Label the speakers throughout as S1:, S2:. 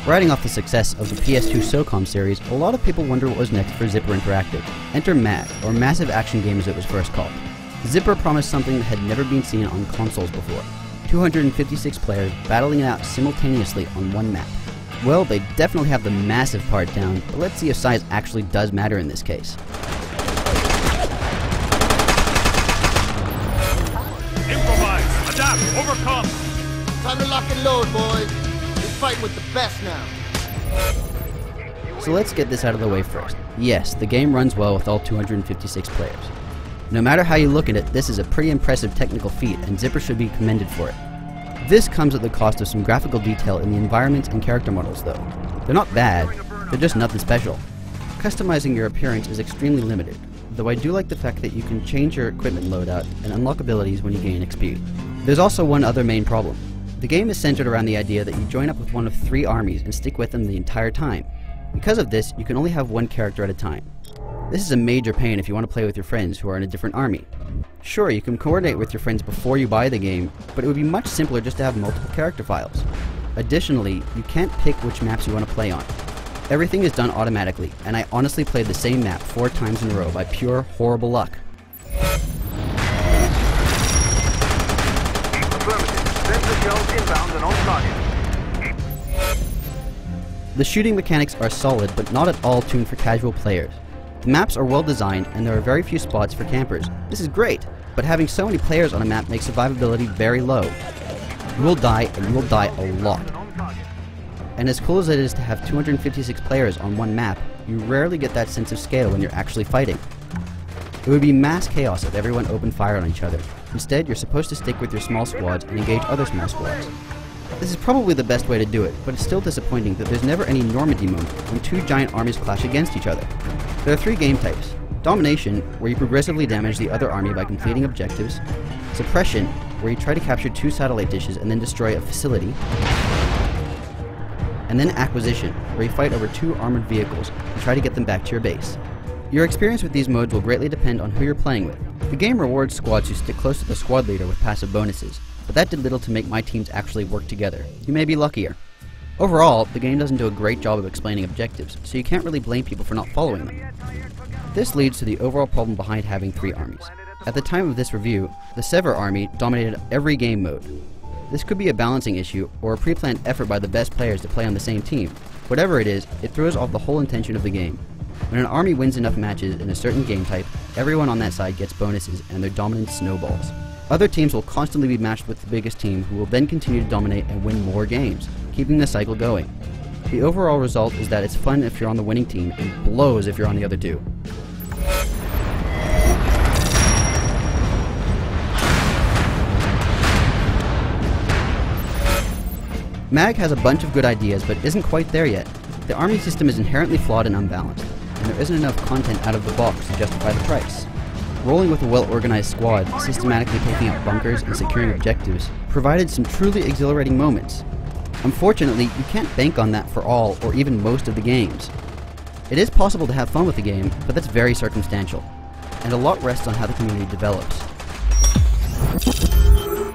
S1: Riding off the success of the PS2 SOCOM series, a lot of people wonder what was next for Zipper Interactive. Enter MAG, or Massive Action Game as it was first called. Zipper promised something that had never been seen on consoles before. 256 players battling it out simultaneously on one map. Well, they definitely have the massive part down, but let's see if size actually does matter in this case.
S2: Improvise, adapt, overcome!
S3: Time to lock and load, boys. We fight with the best now.
S1: So let's get this out of the way first. Yes, the game runs well with all 256 players. No matter how you look at it, this is a pretty impressive technical feat, and Zipper should be commended for it. This comes at the cost of some graphical detail in the environments and character models though. They're not bad, they're just nothing special. Customizing your appearance is extremely limited, though I do like the fact that you can change your equipment loadout and unlock abilities when you gain XP. There's also one other main problem. The game is centered around the idea that you join up with one of 3 armies and stick with them the entire time. Because of this, you can only have one character at a time. This is a major pain if you want to play with your friends who are in a different army. Sure, you can coordinate with your friends before you buy the game, but it would be much simpler just to have multiple character files. Additionally, you can't pick which maps you want to play on. Everything is done automatically, and I honestly played the same map 4 times in a row by pure horrible luck. The shooting mechanics are solid, but not at all tuned for casual players. The maps are well designed, and there are very few spots for campers. This is great, but having so many players on a map makes survivability very low. You will die, and you will die a lot. And as cool as it is to have 256 players on one map, you rarely get that sense of scale when you're actually fighting. It would be mass chaos if everyone opened fire on each other. Instead, you're supposed to stick with your small squads and engage other small squads. This is probably the best way to do it, but it's still disappointing that there's never any Normandy moment when 2 giant armies clash against each other. There are 3 game types. Domination, where you progressively damage the other army by completing objectives. Suppression, where you try to capture 2 satellite dishes and then destroy a facility. And then Acquisition, where you fight over 2 armored vehicles and try to get them back to your base. Your experience with these modes will greatly depend on who you're playing with. The game rewards squads who stick close to the squad leader with passive bonuses, but that did little to make my teams actually work together. You may be luckier. Overall, the game doesn't do a great job of explaining objectives, so you can't really blame people for not following them. This leads to the overall problem behind having 3 armies. At the time of this review, the Sever army dominated every game mode. This could be a balancing issue, or a pre-planned effort by the best players to play on the same team. Whatever it is, it throws off the whole intention of the game. When an army wins enough matches in a certain game type, everyone on that side gets bonuses and their dominance snowballs. Other teams will constantly be matched with the biggest team, who will then continue to dominate and win more games, keeping the cycle going. The overall result is that it's fun if you're on the winning team, and blows if you're on the other 2. MAG has a bunch of good ideas, but isn't quite there yet. The army system is inherently flawed and unbalanced, and there isn't enough content out of the box to justify the price. Rolling with a well-organized squad, systematically taking out bunkers and securing objectives, provided some truly exhilarating moments. Unfortunately, you can't bank on that for all or even most of the games. It is possible to have fun with the game, but that's very circumstantial, and a lot rests on how the community develops.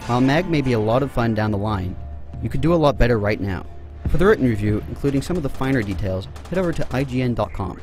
S1: While MAG may be a lot of fun down the line, you could do a lot better right now. For the written review, including some of the finer details, head over to IGN.com.